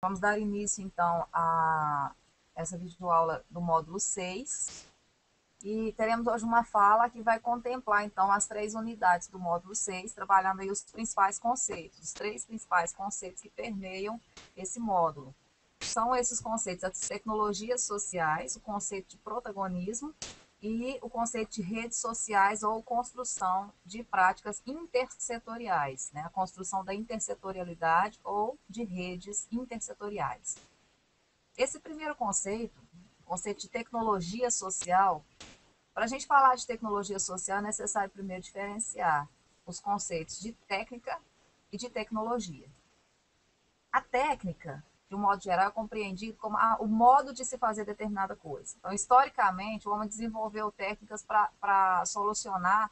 Vamos dar início, então, a essa videoaula do módulo 6 e teremos hoje uma fala que vai contemplar, então, as 3 unidades do módulo 6, trabalhando aí os principais conceitos, os 3 principais conceitos que permeiam esse módulo. São esses conceitos: as tecnologias sociais, o conceito de protagonismo e o conceito de redes sociais ou construção de práticas intersetoriais, né? A construção da intersetorialidade ou de redes intersetoriais. Esse primeiro conceito, o conceito de tecnologia social, para a gente falar de tecnologia social é necessário primeiro diferenciar os conceitos de técnica e de tecnologia. A técnica, de um modo geral, é compreendido como o modo de se fazer determinada coisa. Então, historicamente, o homem desenvolveu técnicas para solucionar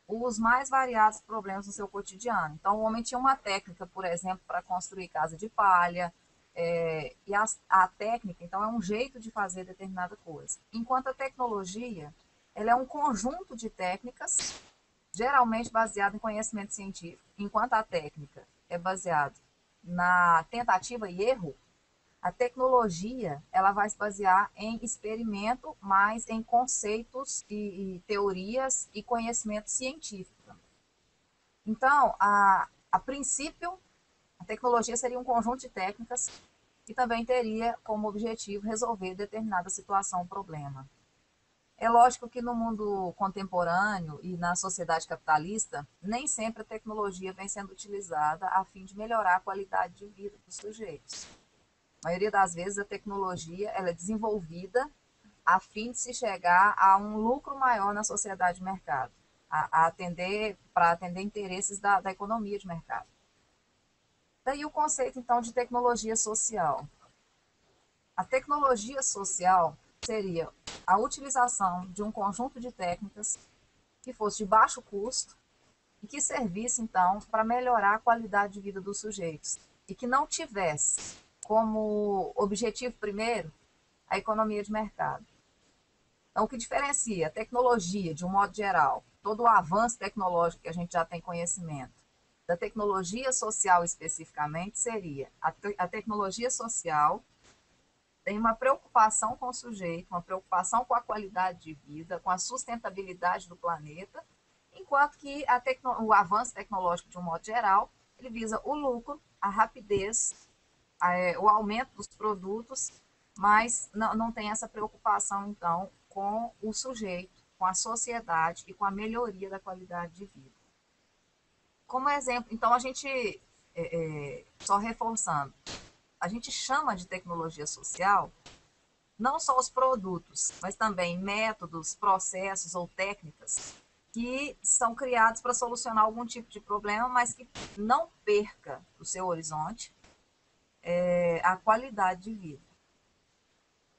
os mais variados problemas no seu cotidiano. Então, o homem tinha uma técnica, por exemplo, para construir casa de palha, e a técnica, então, é um jeito de fazer determinada coisa. Enquanto a tecnologia, ela é um conjunto de técnicas, geralmente baseado em conhecimento científico, enquanto a técnica é baseada na tentativa e erro. A tecnologia, ela vai se basear em experimento, mais em conceitos e teorias e conhecimento científico. Então, a princípio, a tecnologia seria um conjunto de técnicas que também teria como objetivo resolver determinada situação ou problema. É lógico que no mundo contemporâneo e na sociedade capitalista, nem sempre a tecnologia vem sendo utilizada a fim de melhorar a qualidade de vida dos sujeitos. A maioria das vezes a tecnologia ela é desenvolvida a fim de se chegar a um lucro maior na sociedade de mercado, para atender interesses da economia de mercado. Daí o conceito, então, de tecnologia social. A tecnologia social seria a utilização de um conjunto de técnicas que fosse de baixo custo e que servisse, então, para melhorar a qualidade de vida dos sujeitos e que não tivesse como objetivo primeiro a economia de mercado. Então, o que diferencia a tecnologia, de um modo geral, todo o avanço tecnológico que a gente já tem conhecimento, da tecnologia social especificamente, seria a tecnologia social tem uma preocupação com o sujeito, uma preocupação com a qualidade de vida, com a sustentabilidade do planeta, enquanto que o avanço tecnológico, de um modo geral, ele visa o lucro, a rapidez, o aumento dos produtos, mas não tem essa preocupação, então, com o sujeito, com a sociedade e com a melhoria da qualidade de vida. Como exemplo, então, a gente, só reforçando, a gente chama de tecnologia social não só os produtos, mas também métodos, processos ou técnicas que são criados para solucionar algum tipo de problema, mas que não perca o seu horizonte, a qualidade de vida.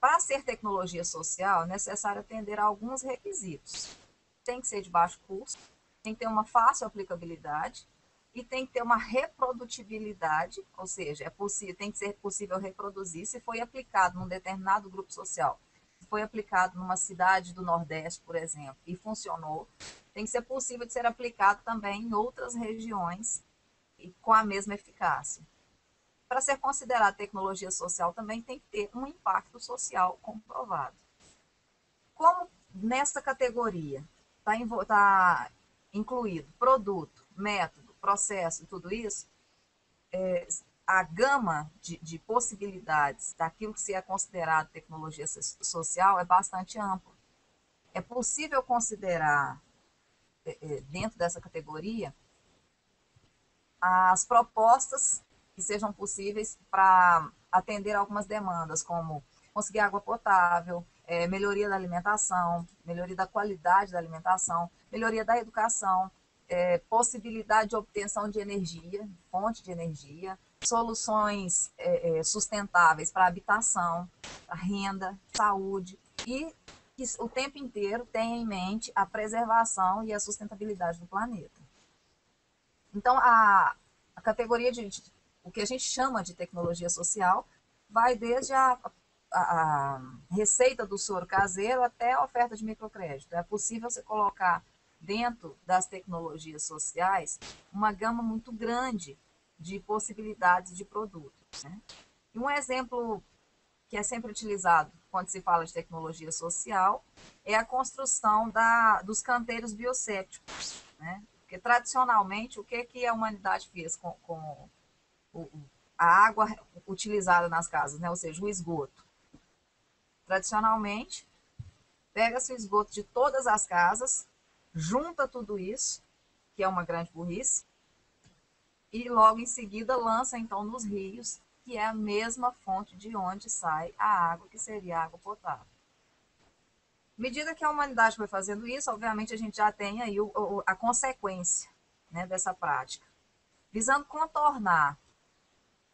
Para ser tecnologia social, é necessário atender a alguns requisitos. Tem que ser de baixo custo, tem que ter uma fácil aplicabilidade e tem que ter uma reprodutibilidade, ou seja, tem que ser possível reproduzir se foi aplicado num determinado grupo social. Se foi aplicado numa cidade do Nordeste, por exemplo, e funcionou, tem que ser possível de ser aplicado também em outras regiões e com a mesma eficácia. Para ser considerada tecnologia social, também tem que ter um impacto social comprovado. Como nessa categoria está incluído produto, método, processo e tudo isso, a gama de possibilidades daquilo que se é considerado tecnologia social é bastante ampla. É possível considerar, dentro dessa categoria, as propostas que sejam possíveis para atender algumas demandas, como conseguir água potável, melhoria da alimentação, melhoria da qualidade da alimentação, melhoria da educação, possibilidade de obtenção de energia, fonte de energia, soluções sustentáveis para habitação, para renda, saúde e que o tempo inteiro tenha em mente a preservação e a sustentabilidade do planeta. Então, a categoria de o que a gente chama de tecnologia social vai desde a receita do soro caseiro até a oferta de microcrédito. É possível você colocar dentro das tecnologias sociais uma gama muito grande de possibilidades de produtos, né? E um exemplo que é sempre utilizado quando se fala de tecnologia social é a construção dos canteiros biosépticos, né? Porque tradicionalmente o que a humanidade fez com a água utilizada nas casas, né? Ou seja, o esgoto. Tradicionalmente, pega-se o esgoto de todas as casas, junta tudo isso, que é uma grande burrice, e logo em seguida lança então nos rios, que é a mesma fonte de onde sai a água, que seria a água potável. À medida que a humanidade foi fazendo isso, obviamente a gente já tem aí a consequência, né, dessa prática. Visando contornar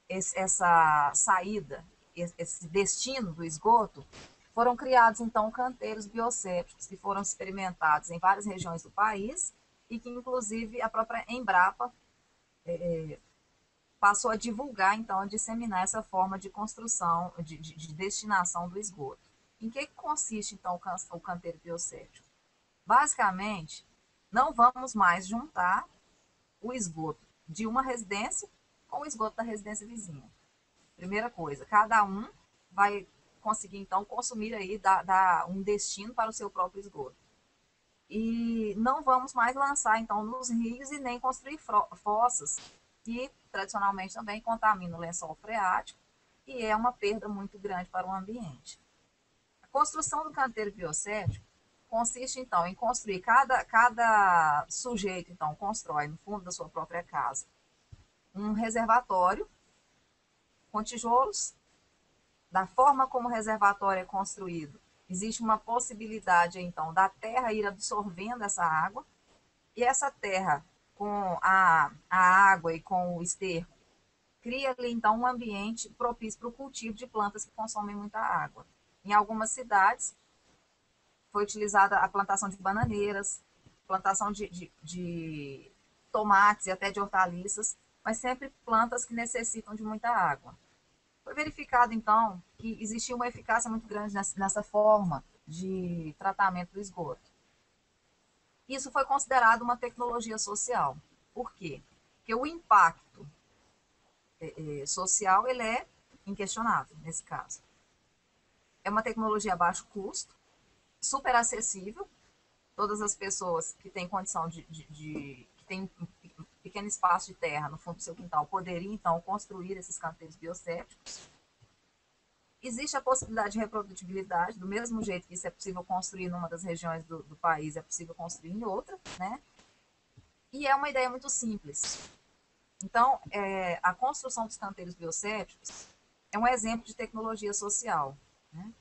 essa saída, esse destino do esgoto, foram criados então canteiros biosépticos que foram experimentados em várias regiões do país e que inclusive a própria Embrapa passou a divulgar, então, a disseminar essa forma de construção, de destinação do esgoto. Em que consiste, então, o canteiro bioséptico? Basicamente, não vamos mais juntar o esgoto de uma residência com o esgoto da residência vizinha. Primeira coisa, cada um vai conseguir, então, consumir aí, dar um destino para o seu próprio esgoto. E não vamos mais lançar, então, nos rios e nem construir fossas que tradicionalmente também contamina o lençol freático e é uma perda muito grande para o ambiente. A construção do canteiro bioséptico consiste, então, em construir, cada sujeito, então, constrói no fundo da sua própria casa um reservatório com tijolos. Da forma como o reservatório é construído, existe uma possibilidade, então, da terra ir absorvendo essa água, e essa terra, com a água e com o esterco, cria ali, então, um ambiente propício para o cultivo de plantas que consomem muita água. Em algumas cidades, foi utilizada a plantação de bananeiras, plantação de tomates e até de hortaliças, mas sempre plantas que necessitam de muita água. Foi verificado, então, que existia uma eficácia muito grande nessa forma de tratamento do esgoto. Isso foi considerado uma tecnologia social. Por quê? Porque o impacto social ele é inquestionável nesse caso. É uma tecnologia a baixo custo, super acessível. Todas as pessoas que têm condição que têm um pequeno espaço de terra no fundo do seu quintal poderiam, então, construir esses canteiros biosépticos. Existe a possibilidade de reprodutibilidade, do mesmo jeito que isso é possível construir numa das regiões do país, é possível construir em outra, né? E é uma ideia muito simples. Então, a construção dos canteiros biosépticos é um exemplo de tecnologia social, né?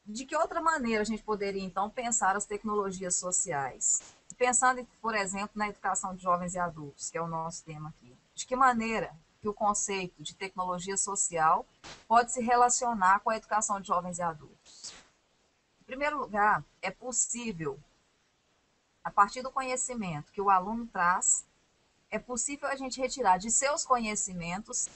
De que outra maneira a gente poderia, então, pensar as tecnologias sociais? Pensando, por exemplo, na educação de jovens e adultos, que é o nosso tema aqui. De que maneira que o conceito de tecnologia social pode se relacionar com a educação de jovens e adultos? Em primeiro lugar, é possível, a partir do conhecimento que o aluno traz, é possível a gente retirar de seus conhecimentos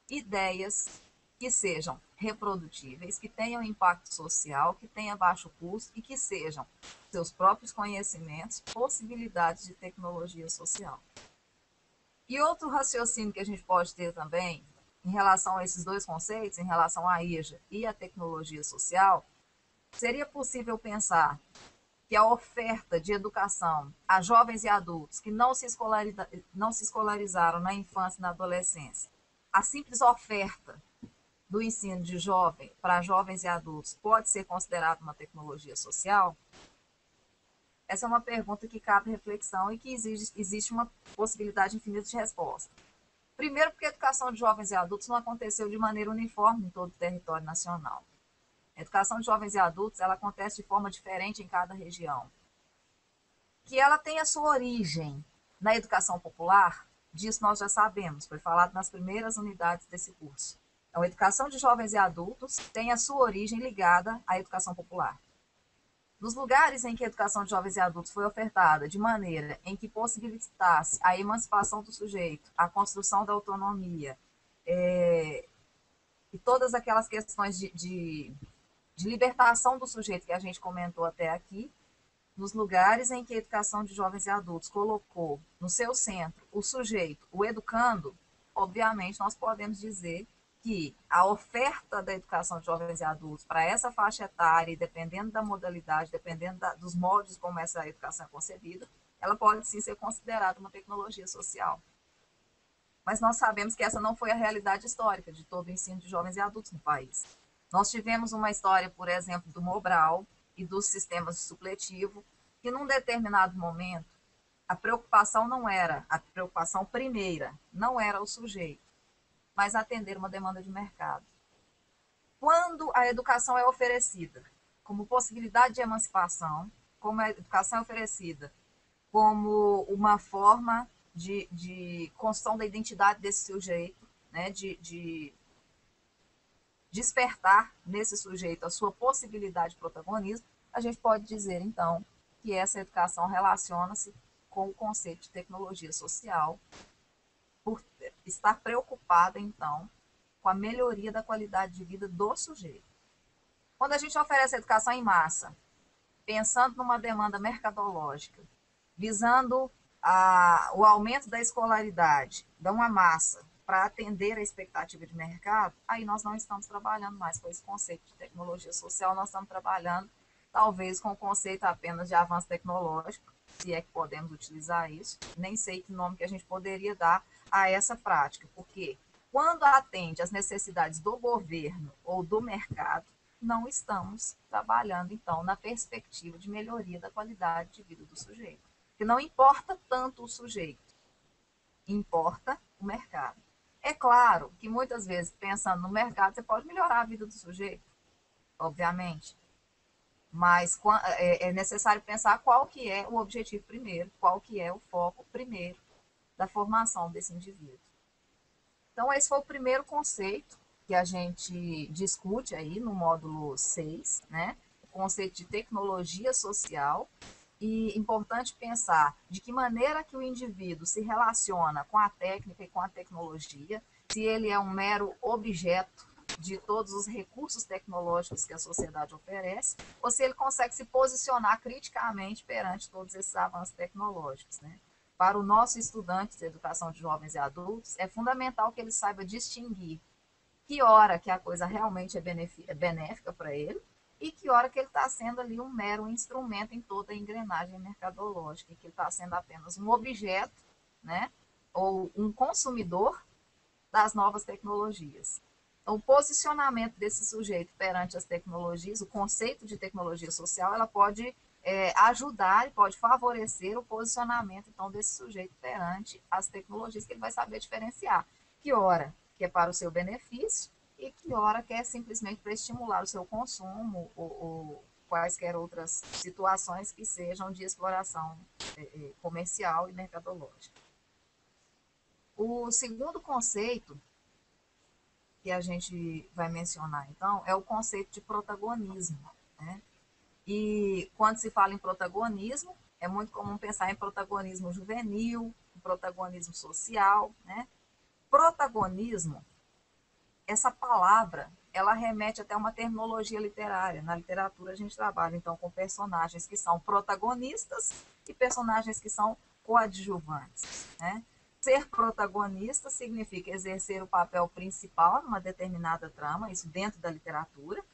ideias que sejam reprodutíveis, que tenham impacto social, que tenham baixo custo e que sejam seus próprios conhecimentos, possibilidades de tecnologia social. E outro raciocínio que a gente pode ter também em relação a esses dois conceitos, em relação à EJA e à tecnologia social, seria possível pensar que a oferta de educação a jovens e adultos que não se escolarizaram na infância e na adolescência, a simples oferta do ensino de jovem para jovens e adultos pode ser considerada uma tecnologia social? Essa é uma pergunta que cabe reflexão e que existe uma possibilidade infinita de resposta. Primeiro, porque a educação de jovens e adultos não aconteceu de maneira uniforme em todo o território nacional. A educação de jovens e adultos ela acontece de forma diferente em cada região. Que ela tem a sua origem na educação popular, disso nós já sabemos, foi falado nas primeiras unidades desse curso. Então, a educação de jovens e adultos tem a sua origem ligada à educação popular. Nos lugares em que a educação de jovens e adultos foi ofertada de maneira em que possibilitasse a emancipação do sujeito, a construção da autonomia, e todas aquelas questões de libertação do sujeito que a gente comentou até aqui, nos lugares em que a educação de jovens e adultos colocou no seu centro o sujeito, o educando, obviamente nós podemos dizer que a oferta da educação de jovens e adultos para essa faixa etária, e dependendo da modalidade, dependendo dos moldes como essa educação é concebida, ela pode sim ser considerada uma tecnologia social. Mas nós sabemos que essa não foi a realidade histórica de todo o ensino de jovens e adultos no país. Nós tivemos uma história, por exemplo, do Mobral e dos sistemas de supletivo, que num determinado momento a preocupação não era, a preocupação primeira não era o sujeito, mas atender uma demanda de mercado. Quando a educação é oferecida como possibilidade de emancipação, como a educação é oferecida como uma forma de construção da identidade desse sujeito, né, de despertar nesse sujeito a sua possibilidade de protagonismo, a gente pode dizer, então, que essa educação relaciona-se com o conceito de tecnologia social, por estar preocupada, então, com a melhoria da qualidade de vida do sujeito. Quando a gente oferece educação em massa, pensando numa demanda mercadológica, visando o aumento da escolaridade, de uma massa, para atender a expectativa de mercado, aí nós não estamos trabalhando mais com esse conceito de tecnologia social, nós estamos trabalhando talvez com o conceito apenas de avanço tecnológico, se é que podemos utilizar isso, nem sei que nome que a gente poderia dar a essa prática, porque quando atende às necessidades do governo ou do mercado, não estamos trabalhando, então, na perspectiva de melhoria da qualidade de vida do sujeito. Que não importa tanto o sujeito, importa o mercado. É claro que muitas vezes, pensando no mercado, você pode melhorar a vida do sujeito, obviamente, mas é necessário pensar qual que é o objetivo primeiro, qual que é o foco primeiro da formação desse indivíduo. Então, esse foi o primeiro conceito que a gente discute aí no módulo 6, né? O conceito de tecnologia social. E importante pensar de que maneira que o indivíduo se relaciona com a técnica e com a tecnologia, se ele é um mero objeto de todos os recursos tecnológicos que a sociedade oferece, ou se ele consegue se posicionar criticamente perante todos esses avanços tecnológicos, né? Para o nosso estudante de educação de jovens e adultos, é fundamental que ele saiba distinguir que hora que a coisa realmente é benéfica para ele e que hora que ele está sendo ali um mero instrumento em toda a engrenagem mercadológica, que ele está sendo apenas um objeto, né, ou um consumidor das novas tecnologias. Então, o posicionamento desse sujeito perante as tecnologias, o conceito de tecnologia social, ela pode ajudar e pode favorecer o posicionamento, então, desse sujeito perante as tecnologias, que ele vai saber diferenciar. Que hora que é para o seu benefício e que hora que é simplesmente para estimular o seu consumo ou quaisquer outras situações que sejam de exploração comercial e mercadológica. O segundo conceito que a gente vai mencionar, então, é o conceito de protagonismo, né? E quando se fala em protagonismo, é muito comum pensar em protagonismo juvenil, em protagonismo social, né? Protagonismo, essa palavra, ela remete até uma terminologia literária. Na literatura a gente trabalha, então, com personagens que são protagonistas e personagens que são coadjuvantes, né? Ser protagonista significa exercer o papel principal numa determinada trama, isso dentro da literatura.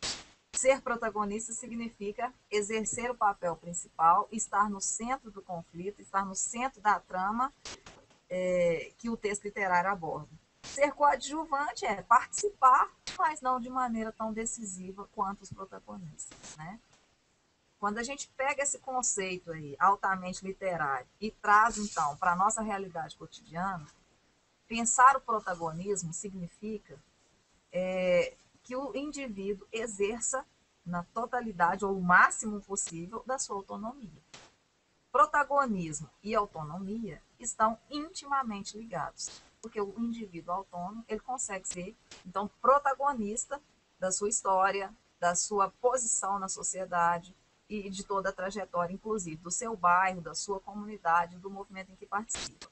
Ser protagonista significa exercer o papel principal, estar no centro do conflito, estar no centro da trama que o texto literário aborda. Ser coadjuvante é participar, mas não de maneira tão decisiva quanto os protagonistas, né? Quando a gente pega esse conceito aí, altamente literário, e traz, então, para a nossa realidade cotidiana, pensar o protagonismo significa que o indivíduo exerça na totalidade ou o máximo possível da sua autonomia. Protagonismo e autonomia estão intimamente ligados, porque o indivíduo autônomo, ele consegue ser, então, protagonista da sua história, da sua posição na sociedade e de toda a trajetória, inclusive do seu bairro, da sua comunidade, do movimento em que participa.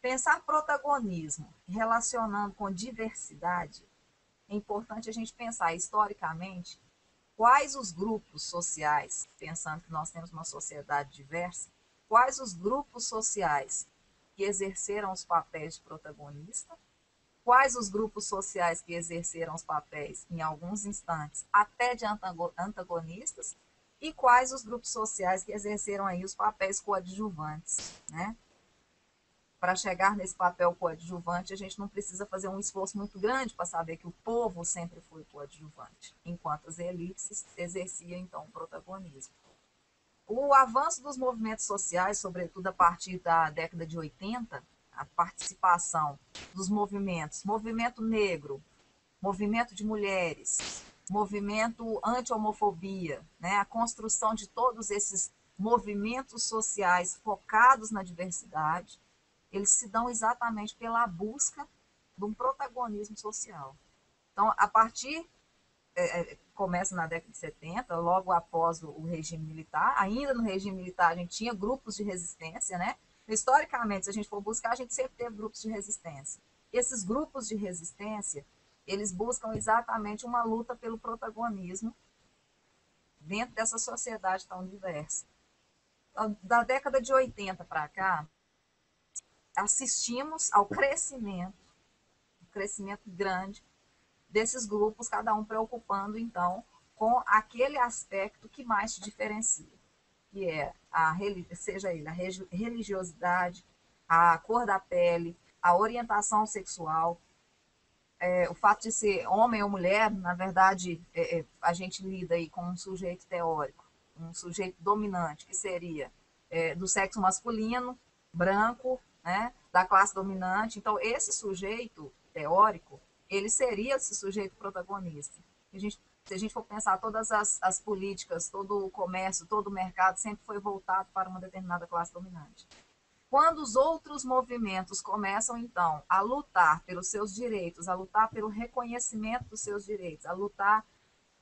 Pensar protagonismo relacionando com diversidade, é importante a gente pensar historicamente quais os grupos sociais, pensando que nós temos uma sociedade diversa, quais os grupos sociais que exerceram os papéis de protagonista quais os grupos sociais que exerceram os papéis, em alguns instantes, até de antagonistas, e quais os grupos sociais que exerceram aí os papéis coadjuvantes, né? Para chegar nesse papel coadjuvante, a gente não precisa fazer um esforço muito grande para saber que o povo sempre foi coadjuvante, enquanto as elites exerciam, então, o protagonismo. O avanço dos movimentos sociais, sobretudo a partir da década de 80, a participação dos movimentos, movimento negro, movimento de mulheres, movimento anti-homofobia, né? A construção de todos esses movimentos sociais focados na diversidade, eles se dão exatamente pela busca de um protagonismo social. Então, a partir começa na década de 70, logo após o regime militar. Ainda no regime militar, a gente tinha grupos de resistência, né? Historicamente, se a gente for buscar, a gente sempre teve grupos de resistência. Esses grupos de resistência, eles buscam exatamente uma luta pelo protagonismo dentro dessa sociedade tão diversa. Então, da década de 80 para cá, assistimos ao crescimento, um crescimento grande desses grupos, cada um preocupando, então, com aquele aspecto que mais te diferencia, que é, seja ele a religiosidade, a cor da pele, a orientação sexual, o fato de ser homem ou mulher, na verdade, a gente lida aí com um sujeito teórico, um sujeito dominante, que seria do sexo masculino, branco, né, da classe dominante. Então, esse sujeito teórico, ele seria esse sujeito protagonista. Se a gente for pensar, todas as políticas, todo o comércio, todo o mercado sempre foi voltado para uma determinada classe dominante. Quando os outros movimentos começam, então, a lutar pelos seus direitos, a lutar pelo reconhecimento dos seus direitos, a lutar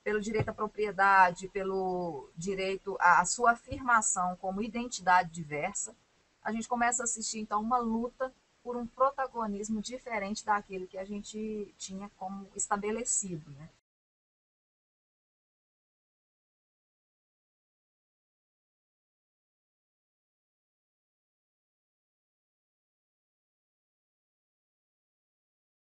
pelo direito à propriedade, pelo direito à sua afirmação como identidade diversa, a gente começa a assistir, então, uma luta por um protagonismo diferente daquele que a gente tinha como estabelecido, né?